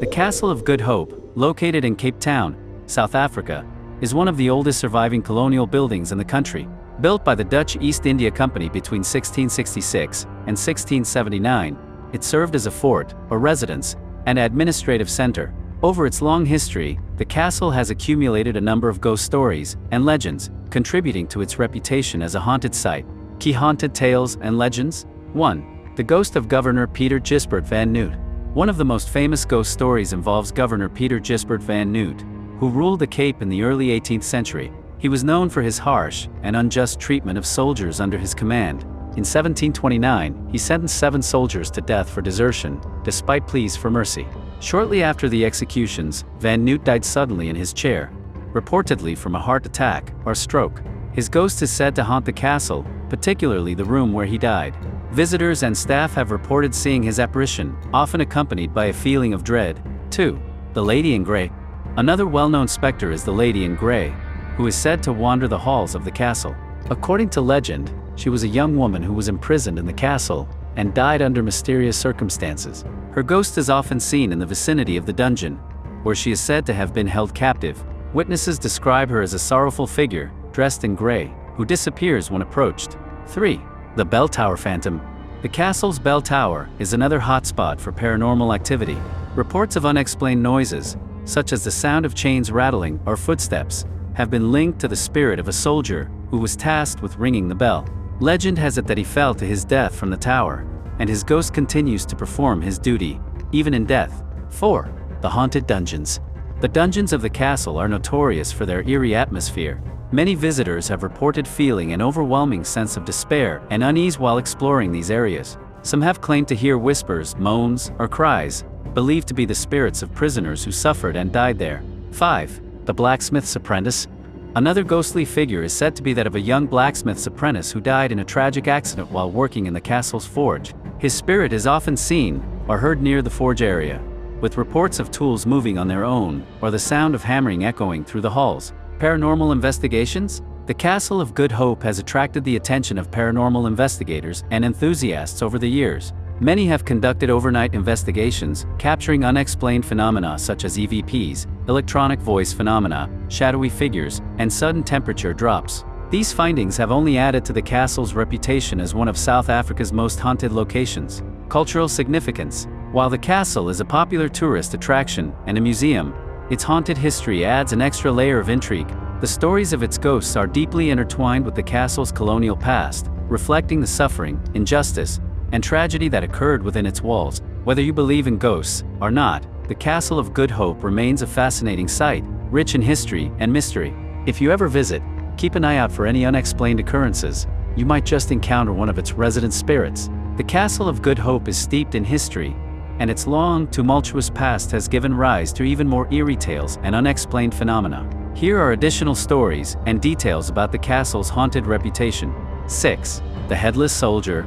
The Castle of Good Hope, located in Cape Town, South Africa, is one of the oldest surviving colonial buildings in the country. Built by the Dutch East India Company between 1666 and 1679, it served as a fort, or residence, and administrative center. Over its long history, the castle has accumulated a number of ghost stories and legends, contributing to its reputation as a haunted site. Key haunted tales and legends. 1. The ghost of Governor Pieter Gisbert van Noot. One of the most famous ghost stories involves Governor Pieter Gisbert van Noot, who ruled the Cape in the early 18th century. He was known for his harsh and unjust treatment of soldiers under his command. In 1729, he sentenced 7 soldiers to death for desertion, despite pleas for mercy. Shortly after the executions, Van Noot died suddenly in his chair, reportedly from a heart attack or stroke. His ghost is said to haunt the castle, particularly the room where he died. Visitors and staff have reported seeing his apparition, often accompanied by a feeling of dread. 2. The Lady in Grey. Another well-known specter is the Lady in Grey, who is said to wander the halls of the castle. According to legend, she was a young woman who was imprisoned in the castle and died under mysterious circumstances. Her ghost is often seen in the vicinity of the dungeon, where she is said to have been held captive. Witnesses describe her as a sorrowful figure, dressed in gray, who disappears when approached. 3. The Bell Tower Phantom. The castle's bell tower is another hotspot for paranormal activity. Reports of unexplained noises, such as the sound of chains rattling or footsteps, have been linked to the spirit of a soldier who was tasked with ringing the bell. Legend has it that he fell to his death from the tower, and his ghost continues to perform his duty, even in death. 4. The Haunted Dungeons. The dungeons of the castle are notorious for their eerie atmosphere. Many visitors have reported feeling an overwhelming sense of despair and unease while exploring these areas. Some have claimed to hear whispers, moans, or cries, believed to be the spirits of prisoners who suffered and died there. 5. The Blacksmith's Apprentice. Another ghostly figure is said to be that of a young blacksmith's apprentice who died in a tragic accident while working in the castle's forge. His spirit is often seen or heard near the forge area, with reports of tools moving on their own or the sound of hammering echoing through the halls. Paranormal investigations. The Castle of Good Hope has attracted the attention of paranormal investigators and enthusiasts over the years. Many have conducted overnight investigations, capturing unexplained phenomena such as EVPs, electronic voice phenomena, shadowy figures, and sudden temperature drops. These findings have only added to the castle's reputation as one of South Africa's most haunted locations. Cultural significance. While the castle is a popular tourist attraction and a museum, its haunted history adds an extra layer of intrigue. The stories of its ghosts are deeply intertwined with the castle's colonial past, reflecting the suffering, injustice, and tragedy that occurred within its walls. Whether you believe in ghosts or not, the Castle of Good Hope remains a fascinating site, rich in history and mystery. If you ever visit, keep an eye out for any unexplained occurrences. You might just encounter one of its resident spirits. The Castle of Good Hope is steeped in history, and its long, tumultuous past has given rise to even more eerie tales and unexplained phenomena. Here are additional stories and details about the castle's haunted reputation. 6. The Headless Soldier.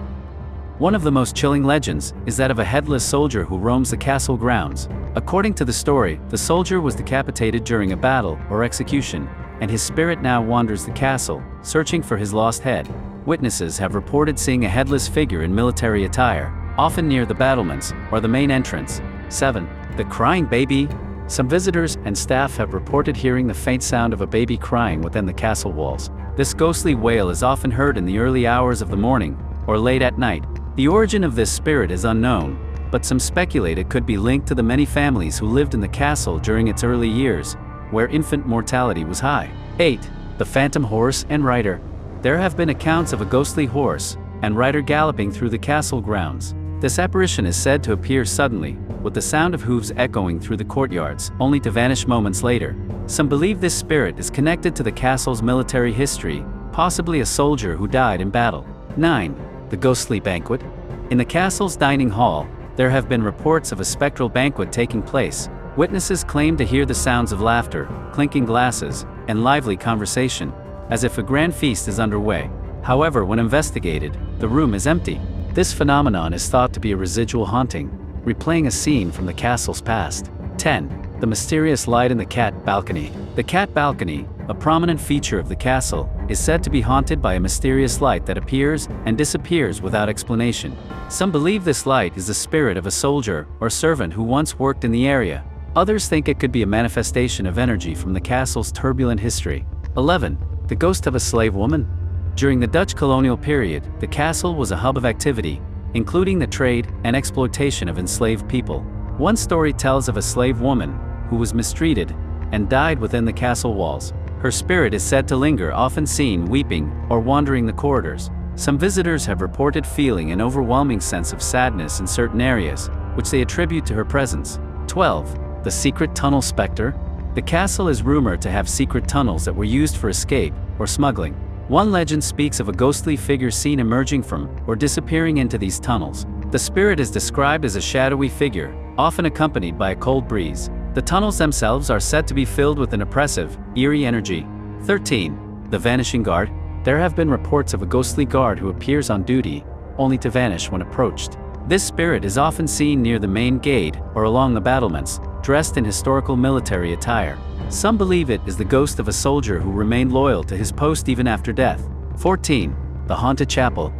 One of the most chilling legends is that of a headless soldier who roams the castle grounds. According to the story, the soldier was decapitated during a battle or execution, and his spirit now wanders the castle, searching for his lost head. Witnesses have reported seeing a headless figure in military attire, often near the battlements or the main entrance. 7. The Crying Baby. Some visitors and staff have reported hearing the faint sound of a baby crying within the castle walls. This ghostly wail is often heard in the early hours of the morning or late at night. The origin of this spirit is unknown, but some speculate it could be linked to the many families who lived in the castle during its early years, where infant mortality was high. 8. The Phantom Horse and Rider. There have been accounts of a ghostly horse and rider galloping through the castle grounds. This apparition is said to appear suddenly, with the sound of hooves echoing through the courtyards, only to vanish moments later. Some believe this spirit is connected to the castle's military history, possibly a soldier who died in battle. 9. The Ghostly Banquet. In the castle's dining hall, there have been reports of a spectral banquet taking place. Witnesses claim to hear the sounds of laughter, clinking glasses, and lively conversation, as if a grand feast is underway. However, when investigated, the room is empty. This phenomenon is thought to be a residual haunting, replaying a scene from the castle's past. 10. The Mysterious Light in the Cat Balcony. The Cat Balcony, a prominent feature of the castle, is said to be haunted by a mysterious light that appears and disappears without explanation. Some believe this light is the spirit of a soldier or servant who once worked in the area. Others think it could be a manifestation of energy from the castle's turbulent history. 11. The ghost of a slave woman? During the Dutch colonial period, the castle was a hub of activity, including the trade and exploitation of enslaved people. One story tells of a slave woman who was mistreated and died within the castle walls. Her spirit is said to linger, often seen weeping or wandering the corridors. Some visitors have reported feeling an overwhelming sense of sadness in certain areas, which they attribute to her presence. 12. The secret tunnel specter? The castle is rumored to have secret tunnels that were used for escape or smuggling. One legend speaks of a ghostly figure seen emerging from or disappearing into these tunnels. The spirit is described as a shadowy figure, often accompanied by a cold breeze. The tunnels themselves are said to be filled with an oppressive, eerie energy. 13. The vanishing guard? There have been reports of a ghostly guard who appears on duty, only to vanish when approached. This spirit is often seen near the main gate or along the battlements, dressed in historical military attire. Some believe it is the ghost of a soldier who remained loyal to his post even after death. 14. The haunted chapel?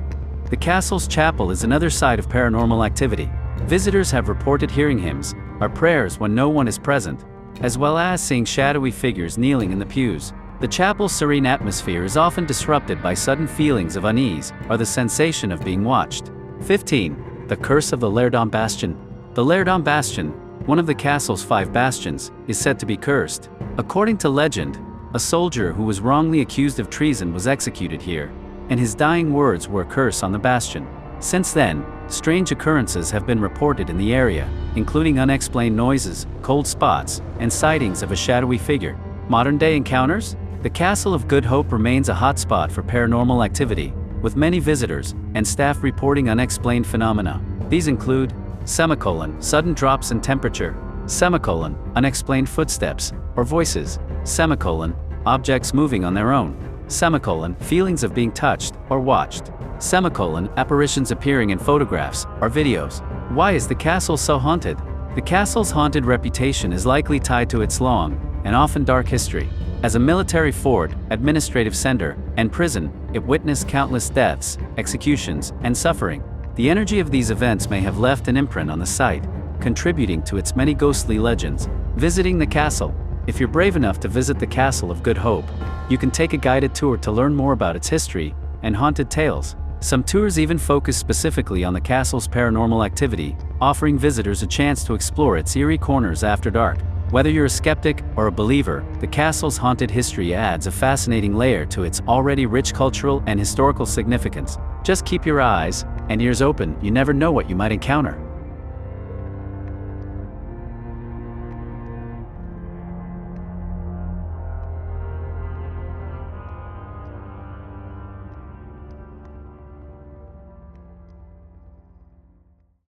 The castle's chapel is another site of paranormal activity. Visitors have reported hearing hymns or prayers when no one is present, as well as seeing shadowy figures kneeling in the pews. The chapel's serene atmosphere is often disrupted by sudden feelings of unease or the sensation of being watched. 15. The curse of the Leerdam Bastion? The Leerdam Bastion, one of the castle's 5 bastions, is said to be cursed. According to legend, a soldier who was wrongly accused of treason was executed here, and his dying words were a curse on the bastion. Since then, strange occurrences have been reported in the area, including unexplained noises, cold spots, and sightings of a shadowy figure. Modern-day encounters? The Castle of Good Hope remains a hotspot for paranormal activity, with many visitors and staff reporting unexplained phenomena. These include sudden drops in temperature, unexplained footsteps or voices, objects moving on their own, feelings of being touched or watched, apparitions appearing in photographs or videos. Why is the castle so haunted? The castle's haunted reputation is likely tied to its long and often dark history. As a military fort, administrative center, and prison, it witnessed countless deaths, executions, and suffering. The energy of these events may have left an imprint on the site, contributing to its many ghostly legends. Visiting the castle. If you're brave enough to visit the Castle of Good Hope, you can take a guided tour to learn more about its history and haunted tales. Some tours even focus specifically on the castle's paranormal activity, offering visitors a chance to explore its eerie corners after dark. Whether you're a skeptic or a believer, the castle's haunted history adds a fascinating layer to its already rich cultural and historical significance. Just keep your eyes and ears open, you never know what you might encounter.